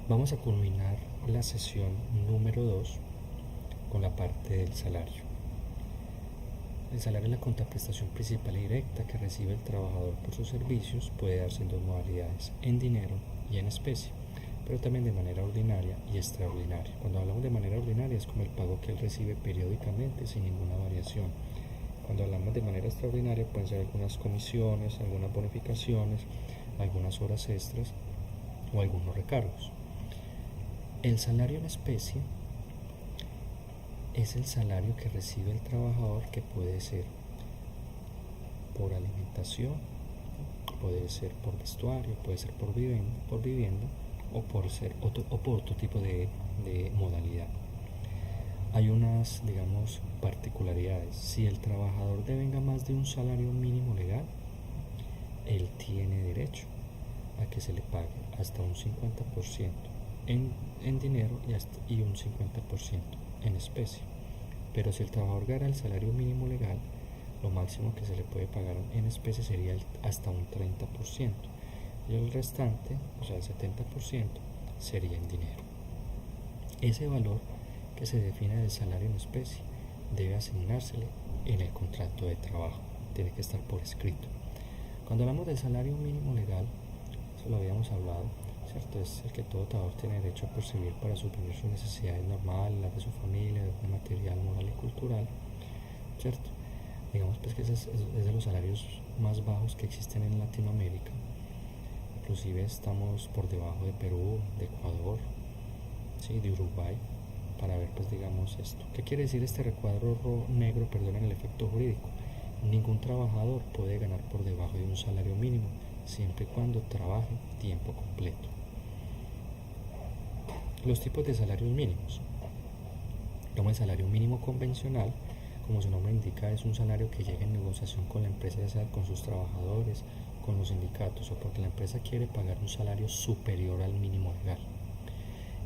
Vamos a culminar la sesión número 2 con la parte del salario. El salario es la contraprestación principal y directa que recibe el trabajador por sus servicios. Puede darse en dos modalidades, en dinero y en especie, pero también de manera ordinaria y extraordinaria. Cuando hablamos de manera ordinaria es como el pago que él recibe periódicamente sin ninguna variación. Cuando hablamos de manera extraordinaria pueden ser algunas comisiones, algunas bonificaciones, algunas horas extras o algunos recargos. El salario en especie es el salario que recibe el trabajador, que puede ser por alimentación, puede ser por vestuario, puede ser por vivienda o por otro tipo de modalidad. Hay unas, particularidades. Si el trabajador devenga más de un salario mínimo legal, él tiene derecho a que se le pague hasta un 50% en dinero y un 50% en especie. Pero si el trabajador gana el salario mínimo legal, lo máximo que se le puede pagar en especie sería hasta un 30%, y el restante, o sea el 70%, sería en dinero. Ese valor que se define del salario en especie debe asignársele en el contrato de trabajo, tiene que estar por escrito. Cuando hablamos del salario mínimo legal, eso lo habíamos hablado, ¿cierto? Es el que todo trabajador tiene derecho a percibir para suplir sus necesidades normales, las de su familia, de orden material, moral y cultural, ¿cierto? Digamos pues que es de los salarios más bajos que existen en Latinoamérica. Inclusive estamos por debajo de Perú, de Ecuador, ¿sí? De Uruguay, para ver pues esto. ¿Qué quiere decir este recuadro negro, en el efecto jurídico? Ningún trabajador puede ganar por debajo de un salario mínimo, siempre y cuando trabaje tiempo completo. Los tipos de salarios mínimos. Como el salario mínimo convencional, como su nombre indica, es un salario que llega en negociación con la empresa, ya sea con sus trabajadores, con los sindicatos o porque la empresa quiere pagar un salario superior al mínimo legal.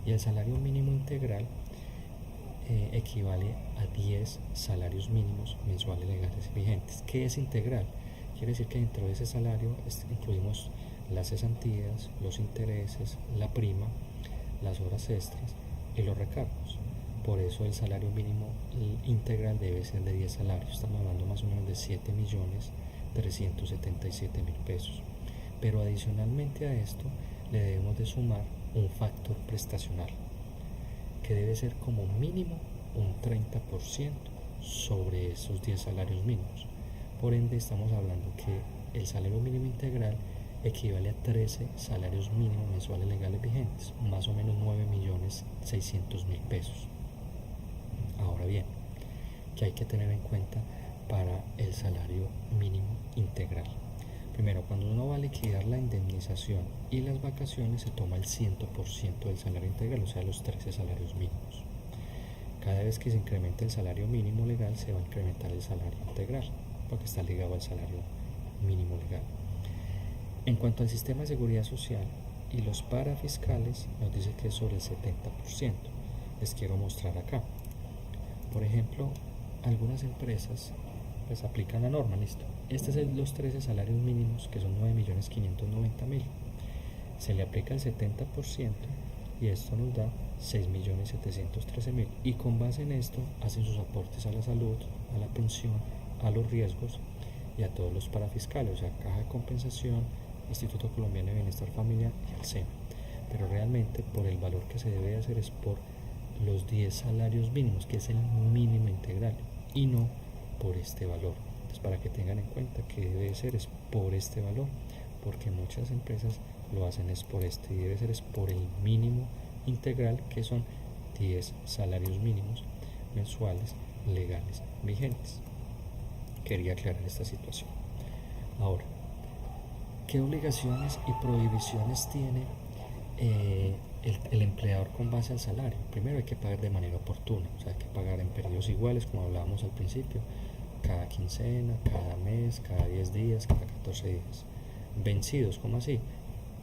Y el salario mínimo integral equivale a 10 salarios mínimos mensuales legales vigentes. ¿Qué es integral? Quiere decir que dentro de ese salario incluimos las cesantías, los intereses, la prima, las horas extras y los recargos. Por eso el salario mínimo integral debe ser de 10 salarios. Estamos hablando más o menos de 7.377.000 pesos. Pero adicionalmente a esto le debemos de sumar un factor prestacional, que debe ser como mínimo un 30% sobre esos 10 salarios mínimos. Por ende estamos hablando que el salario mínimo integral equivale a 13 salarios mínimos mensuales legales vigentes, más o menos 9.600.000 pesos. Ahora bien, ¿qué hay que tener en cuenta para el salario mínimo integral? Primero, cuando uno va a liquidar la indemnización y las vacaciones, se toma el 100% del salario integral, o sea, los 13 salarios mínimos. Cada vez que se incremente el salario mínimo legal, se va a incrementar el salario integral, porque está ligado al salario mínimo legal. En cuanto al sistema de seguridad social y los parafiscales, nos dice que es sobre el 70%. Les quiero mostrar acá. Por ejemplo, algunas empresas pues aplican la norma, listo. Estos son los 13 salarios mínimos, que son 9.590.000. Se le aplica el 70% y esto nos da 6.713.000. Y con base en esto hacen sus aportes a la salud, a la pensión, a los riesgos y a todos los parafiscales, o sea, Caja de Compensación, Instituto Colombiano de Bienestar Familiar y el SENA. Pero realmente por el valor que se debe hacer es por los 10 salarios mínimos, que es el mínimo integral, y no por este valor. Entonces, para que tengan en cuenta que debe ser es por este valor, porque muchas empresas lo hacen es por este, y debe ser es por el mínimo integral, que son 10 salarios mínimos mensuales legales vigentes. Quería aclarar esta situación. Ahora, ¿qué obligaciones y prohibiciones tiene el empleador con base al salario? Primero, hay que pagar de manera oportuna, o sea, hay que pagar en periodos iguales, como hablábamos al principio, cada quincena, cada mes, cada 10 días, cada 14 días. Vencidos, ¿cómo así?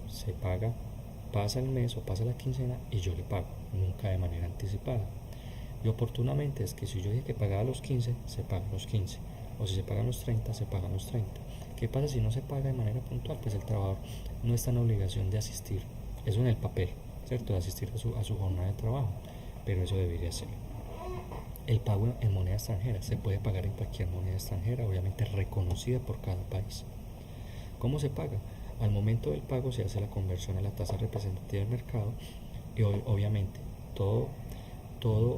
Se paga, pasa el mes o pasa la quincena y yo le pago, nunca de manera anticipada. Y oportunamente es que si yo dije que pagaba los 15, se pagan los 15, o si se pagan los 30, se pagan los 30. ¿Qué pasa si no se paga de manera puntual? Pues el trabajador no está en obligación de asistir, eso en el papel, ¿cierto? De asistir a su jornada de trabajo, pero eso debería ser. El pago en moneda extranjera se puede pagar en cualquier moneda extranjera, obviamente reconocida por cada país. ¿Cómo se paga? Al momento del pago se hace la conversión a la tasa representativa del mercado y obviamente todo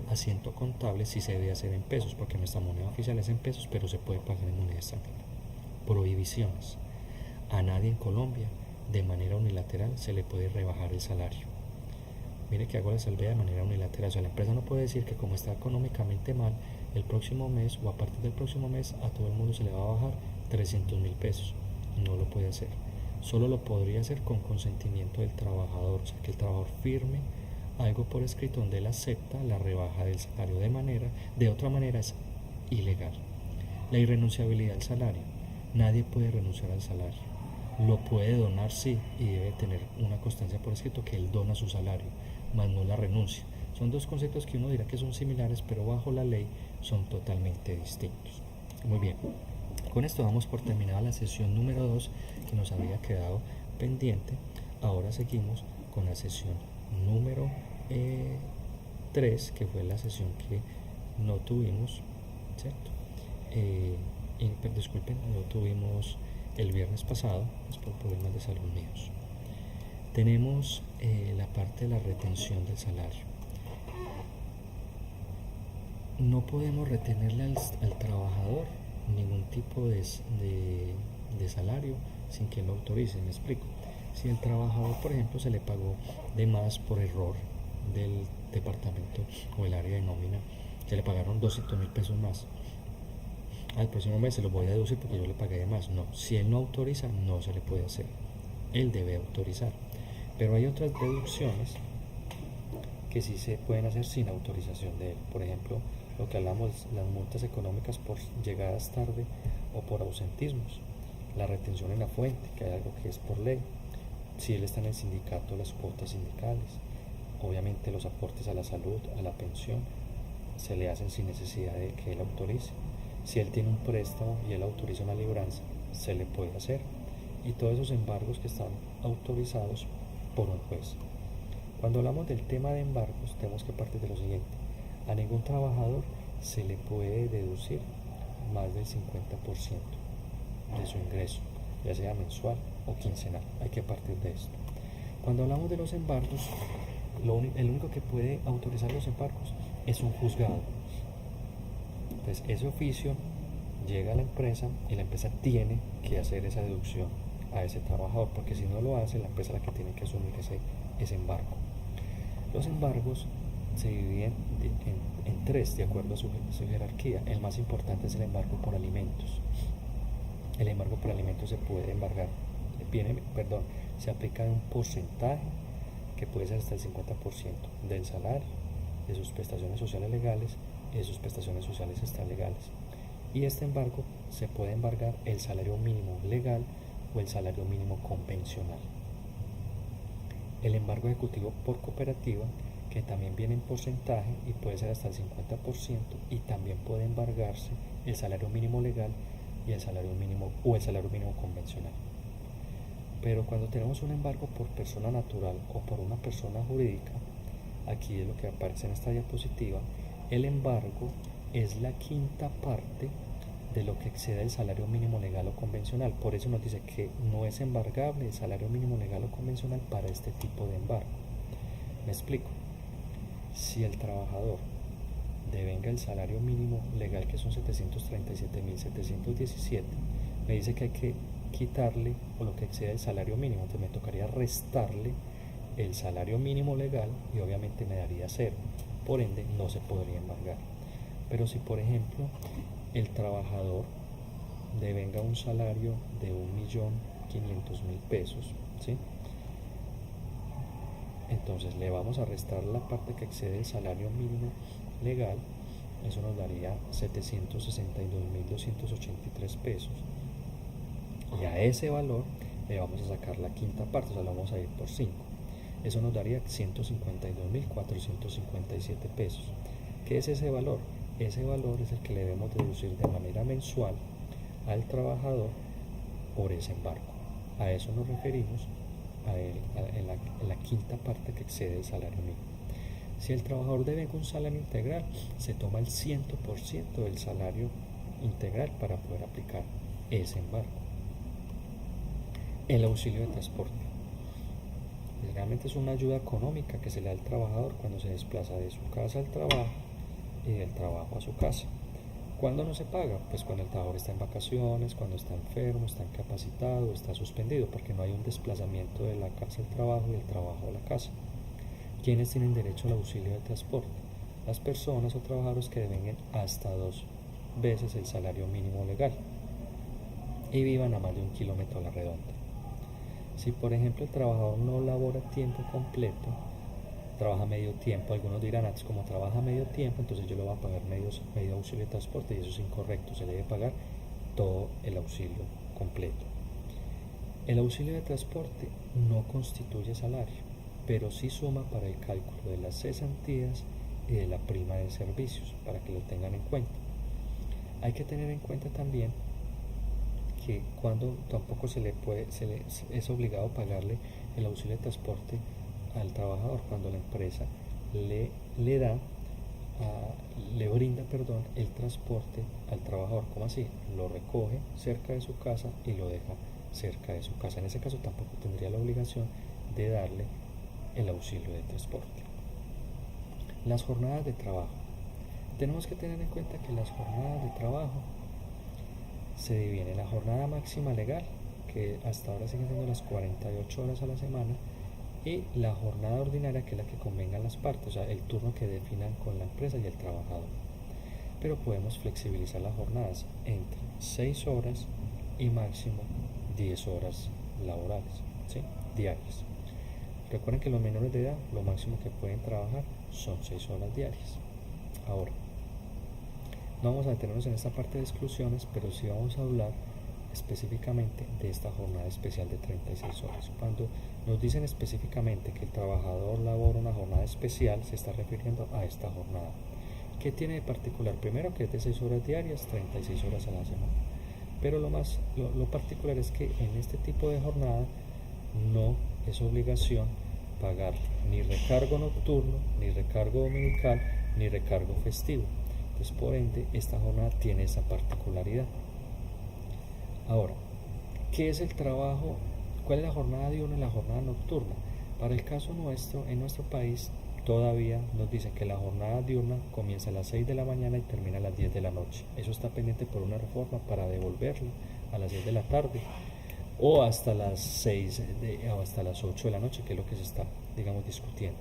asiento contable sí se debe hacer en pesos, porque nuestra moneda oficial es en pesos, pero se puede pagar en moneda extranjera. Prohibiciones. A nadie en Colombia, de manera unilateral, se le puede rebajar el salario. Mire que hago la salvedad de manera unilateral. O sea, la empresa no puede decir que como está económicamente mal, el próximo mes o a partir del próximo mes a todo el mundo se le va a bajar 300.000 pesos. No lo puede hacer. Solo lo podría hacer con consentimiento del trabajador. O sea, que el trabajador firme algo por escrito donde él acepta la rebaja del salario. De otra manera es ilegal. La irrenunciabilidad al salario. Nadie puede renunciar al salario. Lo puede donar, sí, y debe tener una constancia por escrito que él dona su salario, más no la renuncia. Son dos conceptos que uno dirá que son similares, pero bajo la ley son totalmente distintos. Muy bien, con esto damos por terminada la sesión número 2 que nos había quedado pendiente. Ahora seguimos con la sesión número 3, que fue la sesión que no tuvimos, ¿cierto? Disculpen, no tuvimos el viernes pasado, es por problemas de salud míos. Tenemos la parte de la retención del salario. No podemos retenerle al trabajador ningún tipo de salario sin que lo autorice. Me explico. Si el trabajador, por ejemplo, se le pagó de más por error del departamento o el área de nómina, se le pagaron 200.000 pesos más, al próximo mes se los voy a deducir porque yo le pagué de más. No, si él no autoriza, no se le puede hacer. Él debe autorizar. Pero hay otras deducciones que sí se pueden hacer sin autorización de él. Por ejemplo, lo que hablamos, las multas económicas por llegadas tarde o por ausentismos. La retención en la fuente, que hay algo que es por ley. Si él está en el sindicato, las cuotas sindicales. Obviamente los aportes a la salud, a la pensión, se le hacen sin necesidad de que él autorice. Si él tiene un préstamo y él autoriza una libranza, se le puede hacer. Y todos esos embargos que están autorizados por un juez. Cuando hablamos del tema de embargos, tenemos que partir de lo siguiente. A ningún trabajador se le puede deducir más del 50% de su ingreso, ya sea mensual o quincenal. Hay que partir de esto. Cuando hablamos de los embargos, el único que puede autorizar los embargos es un juzgado. Entonces ese oficio llega a la empresa y la empresa tiene que hacer esa deducción a ese trabajador, porque si no lo hace, la empresa es la que tiene que asumir ese embargo. Los embargos se dividen en tres de acuerdo a su jerarquía. El más importante es el embargo por alimentos. El embargo por alimentos se puede embargar, se aplica en un porcentaje que puede ser hasta el 50% del salario, de sus prestaciones sociales legales y de sus prestaciones sociales extralegales. Y este embargo se puede embargar el salario mínimo legal o el salario mínimo convencional. El embargo ejecutivo por cooperativa, que también viene en porcentaje y puede ser hasta el 50%, y también puede embargarse el salario mínimo legal y el salario mínimo convencional. Pero cuando tenemos un embargo por persona natural o por una persona jurídica, aquí es lo que aparece en esta diapositiva, el embargo es la quinta parte de lo que excede el salario mínimo legal o convencional. Por eso nos dice que no es embargable el salario mínimo legal o convencional para este tipo de embargo. Me explico. Si el trabajador devenga el salario mínimo legal, que son 737.717, me dice que hay que quitarle o lo que excede el salario mínimo, entonces me tocaría restarle el salario mínimo legal y obviamente me daría cero, por ende no se podría embargar. Pero si por ejemplo el trabajador devenga un salario de 1.500.000 pesos, ¿sí? Entonces le vamos a restar la parte que excede el salario mínimo legal, eso nos daría 762.283 pesos, y a ese valor le vamos a sacar la quinta parte, o sea, lo vamos a ir por 5. Eso nos daría 152.457 pesos. ¿Qué es ese valor? Ese valor es el que le debemos deducir de manera mensual al trabajador por ese embargo. A eso nos referimos en la quinta parte que excede el salario mínimo. Si el trabajador debe un salario integral, se toma el 100% del salario integral para poder aplicar ese embargo. El auxilio de transporte. Realmente es una ayuda económica que se le da al trabajador cuando se desplaza de su casa al trabajo y del trabajo a su casa. ¿Cuándo no se paga? Pues cuando el trabajador está en vacaciones, cuando está enfermo, está incapacitado, está suspendido, porque no hay un desplazamiento de la casa al trabajo y del trabajo a la casa. ¿Quiénes tienen derecho al auxilio de transporte? Las personas o trabajadores que devenguen hasta 2 veces el salario mínimo legal y vivan a más de 1 kilómetro a la redonda. Si por ejemplo el trabajador no labora tiempo completo, trabaja medio tiempo, algunos dirán, como trabaja medio tiempo, entonces yo le voy a pagar medio auxilio de transporte, y eso es incorrecto, se le debe pagar todo el auxilio completo. El auxilio de transporte no constituye salario, pero sí suma para el cálculo de las cesantías y de la prima de servicios, para que lo tengan en cuenta. Hay que tener en cuenta también que cuando tampoco es obligado pagarle el auxilio de transporte al trabajador, cuando la empresa le brinda el transporte al trabajador. ¿Cómo así? Lo recoge cerca de su casa y lo deja cerca de su casa. En ese caso tampoco tendría la obligación de darle el auxilio de transporte. Las jornadas de trabajo. Tenemos que tener en cuenta que las jornadas de trabajo se dividen en la jornada máxima legal, que hasta ahora siguen siendo las 48 horas a la semana, y la jornada ordinaria, que es la que convengan las partes, o sea, el turno que definan con la empresa y el trabajador. Pero podemos flexibilizar las jornadas entre 6 horas y máximo 10 horas laborales, ¿sí? Diarias. Recuerden que los menores de edad, lo máximo que pueden trabajar son 6 horas diarias. Ahora, no vamos a detenernos en esta parte de exclusiones, pero sí vamos a hablar específicamente de esta jornada especial de 36 horas. Cuando nos dicen específicamente que el trabajador labora una jornada especial, se está refiriendo a esta jornada. ¿Qué tiene de particular? Primero, que es de 6 horas diarias, 36 horas a la semana. Pero lo particular es que en este tipo de jornada no es obligación pagar ni recargo nocturno, ni recargo dominical, ni recargo festivo. Entonces, por ende, esta jornada tiene esa particularidad. Ahora, ¿qué es el trabajo? ¿Cuál es la jornada diurna y la jornada nocturna? Para el caso nuestro, en nuestro país, todavía nos dicen que la jornada diurna comienza a las 6 de la mañana y termina a las 10 de la noche. Eso está pendiente por una reforma para devolverlo a las 10 de la tarde o hasta las 6 o hasta las 8 de la noche, que es lo que se está, discutiendo.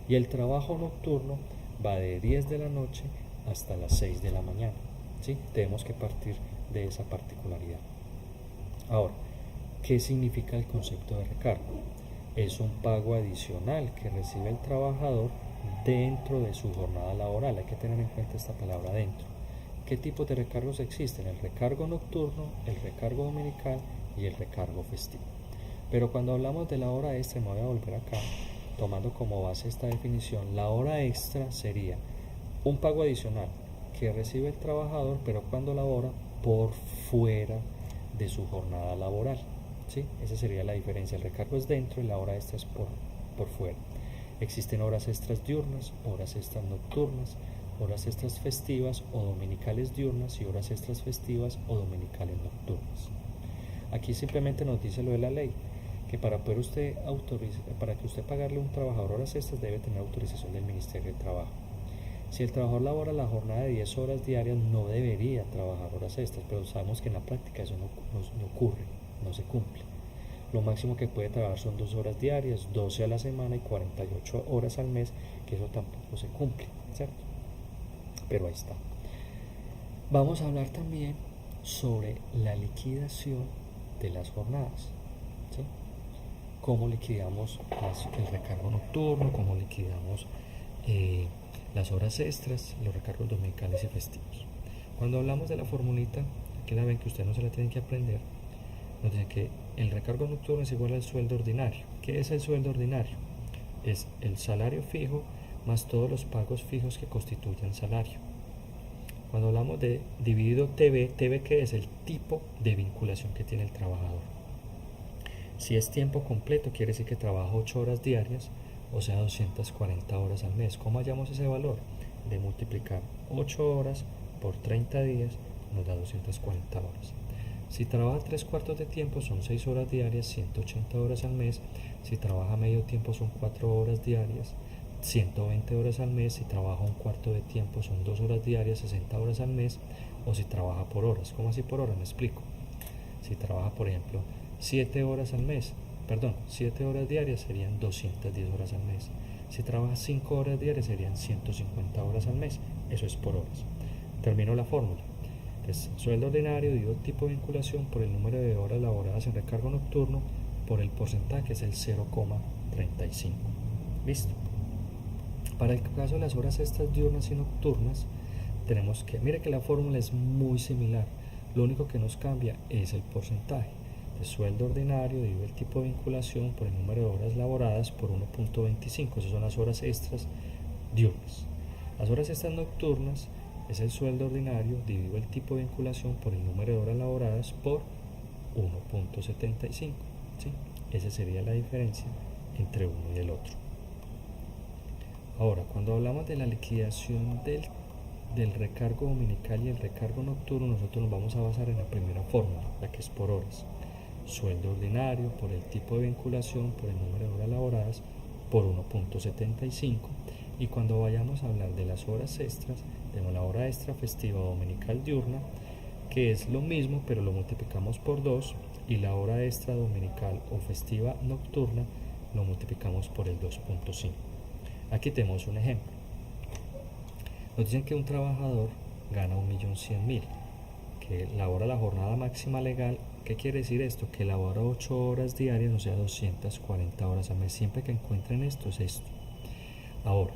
Y el trabajo nocturno va de 10 de la noche hasta las 6 de la mañana. ¿Sí? Tenemos que partir de esa particularidad. Ahora, ¿qué significa el concepto de recargo? Es un pago adicional que recibe el trabajador dentro de su jornada laboral. Hay que tener en cuenta esta palabra dentro. ¿Qué tipos de recargos existen? El recargo nocturno, el recargo dominical y el recargo festivo. Pero cuando hablamos de la hora extra, me voy a volver acá, tomando como base esta definición. La hora extra sería un pago adicional que recibe el trabajador, pero cuando labora por fuera de su jornada laboral. ¿Sí? Esa sería la diferencia. El recargo es dentro y la hora extra es por fuera. Existen horas extras diurnas, horas extras nocturnas, horas extras festivas o dominicales diurnas y horas extras festivas o dominicales nocturnas. Aquí simplemente nos dice lo de la ley, que para que usted pagarle a un trabajador horas extras debe tener autorización del Ministerio de Trabajo. Si el trabajador labora la jornada de 10 horas diarias, no debería trabajar horas extras, pero sabemos que en la práctica eso no ocurre, no se cumple. Lo máximo que puede trabajar son 2 horas diarias, 12 a la semana y 48 horas al mes, que eso tampoco se cumple, ¿cierto? Pero ahí está. Vamos a hablar también sobre la liquidación de las jornadas, ¿sí? Cómo liquidamos el recargo nocturno, cómo liquidamos las horas extras, los recargos dominicales y festivos. Cuando hablamos de la formulita, que la ven que ustedes no se la tienen que aprender, nos dice que el recargo nocturno es igual al sueldo ordinario. ¿Qué es el sueldo ordinario? Es el salario fijo más todos los pagos fijos que constituyen salario. Cuando hablamos de dividido TV, ¿qué es? El tipo de vinculación que tiene el trabajador. Si es tiempo completo, quiere decir que trabaja 8 horas diarias, o sea 240 horas al mes. ¿Cómo hallamos ese valor? De multiplicar 8 horas por 30 días nos da 240 horas. Si trabaja 3/4 de tiempo son 6 horas diarias, 180 horas al mes. Si trabaja medio tiempo son 4 horas diarias, 120 horas al mes. Si trabaja un cuarto de tiempo son 2 horas diarias, 60 horas al mes. O si trabaja por horas. ¿Cómo así por horas? Me explico. Si trabaja, por ejemplo, 7 horas al mes, 7 horas diarias serían 210 horas al mes. Si trabaja 5 horas diarias serían 150 horas al mes. Eso es por horas. Termino la fórmula. Entonces, sueldo ordinario dividido el tipo de vinculación por el número de horas laboradas en recargo nocturno por el porcentaje, que es el 0,35. ¿Listo? Para el caso de las horas extras diurnas y nocturnas, tenemos que, mire que la fórmula es muy similar. Lo único que nos cambia es el porcentaje. El sueldo ordinario dividido el tipo de vinculación por el número de horas laboradas por 1.25. Esas son las horas extras diurnas. Las horas extras nocturnas es el sueldo ordinario dividido el tipo de vinculación por el número de horas laboradas por 1.75. ¿sí? Esa sería la diferencia entre uno y el otro. Ahora, cuando hablamos de la liquidación del recargo dominical y el recargo nocturno, nosotros nos vamos a basar en la primera fórmula, la que es por horas. Sueldo ordinario por el tipo de vinculación por el número de horas laboradas por 1.75. Y cuando vayamos a hablar de las horas extras, tenemos la hora extra festiva dominical diurna, que es lo mismo pero lo multiplicamos por 2, y la hora extra dominical o festiva nocturna lo multiplicamos por el 2.5. Aquí tenemos un ejemplo. Nos dicen que un trabajador gana 1.100.000, que labora la jornada máxima legal. ¿Qué quiere decir esto? Que labora 8 horas diarias, o sea 240 horas al mes. Siempre que encuentren esto es esto. Ahora,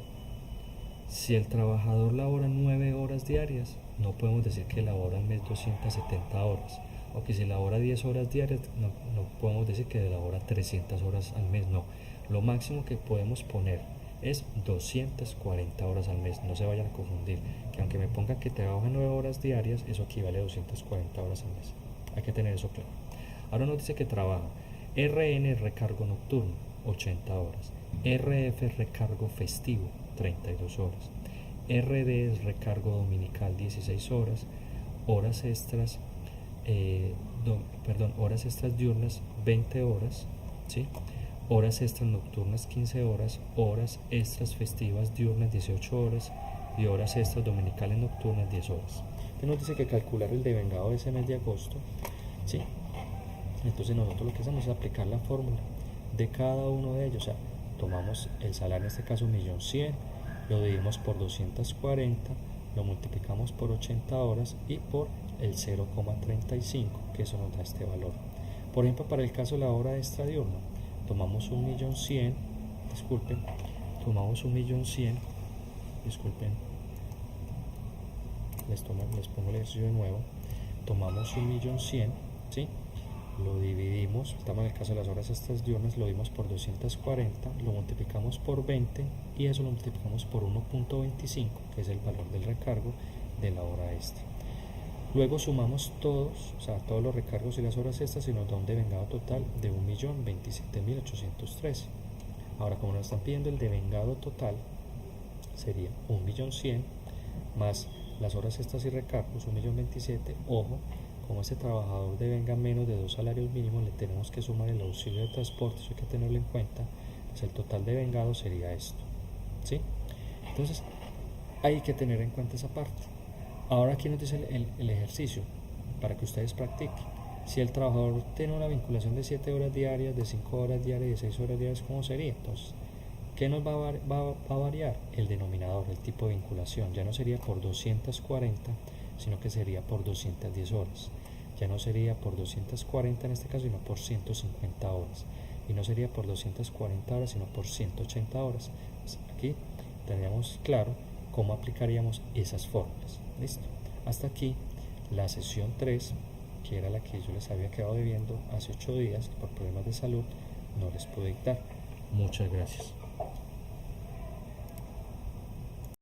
si el trabajador labora 9 horas diarias, no podemos decir que labora al mes 270 horas. O que si labora 10 horas diarias, no podemos decir que labora 300 horas al mes. No, lo máximo que podemos poner es 240 horas al mes. No se vayan a confundir, que aunque me ponga que trabaja 9 horas diarias, eso equivale a 240 horas al mes. Hay que tener eso claro. Ahora nos dice que trabaja RN recargo nocturno 80 horas, RF recargo festivo 32 horas, RD es recargo dominical 16 horas, horas extras horas extras diurnas 20 horas, ¿sí? Horas extras nocturnas 15 horas, horas extras festivas diurnas 18 horas y horas extras dominicales nocturnas 10 horas. Entonces nos dice que calcular el devengado de ese mes de agosto, ¿sí? Entonces nosotros lo que hacemos es aplicar la fórmula de cada uno de ellos. O sea, tomamos el salario, en este caso 1.100.000, lo dividimos por 240, lo multiplicamos por 80 horas y por el 0,35, que eso nos da este valor. Por ejemplo, para el caso de la hora extra diurna, tomamos 1.100.000, les pongo el ejercicio de nuevo. Tomamos 1.100.000, ¿sí? Lo dividimos, estamos en el caso de las horas extras diurnas, lo dividimos por 240, lo multiplicamos por 20 y eso lo multiplicamos por 1.25, que es el valor del recargo de la hora extra. Luego sumamos todos, todos los recargos y las horas extras y nos da un devengado total de 1.027.813. Ahora, como nos están pidiendo el devengado total, sería 1.100.000 más las horas extras y recargos, 1.027.000. Ojo, como este trabajador devenga menos de 2 salarios mínimos, le tenemos que sumar el auxilio de transporte, eso hay que tenerlo en cuenta. Pues el total devengado sería esto, ¿sí? Entonces, hay que tener en cuenta esa parte. Ahora aquí nos dice el ejercicio para que ustedes practiquen. Si el trabajador tiene una vinculación de 7 horas diarias, de 5 horas diarias, de 6 horas diarias, ¿cómo sería? Entonces, ¿qué nos va a variar? El denominador, el tipo de vinculación. Ya no sería por 240, sino que sería por 210 horas. Ya no sería por 240 en este caso, sino por 150 horas. Y no sería por 240 horas, sino por 180 horas. Pues aquí tendríamos claro cómo aplicaríamos esas fórmulas. Listo. Hasta aquí la sesión 3, que era la que yo les había quedado debiendo hace 8 días, por problemas de salud no les pude dictar. Muchas gracias.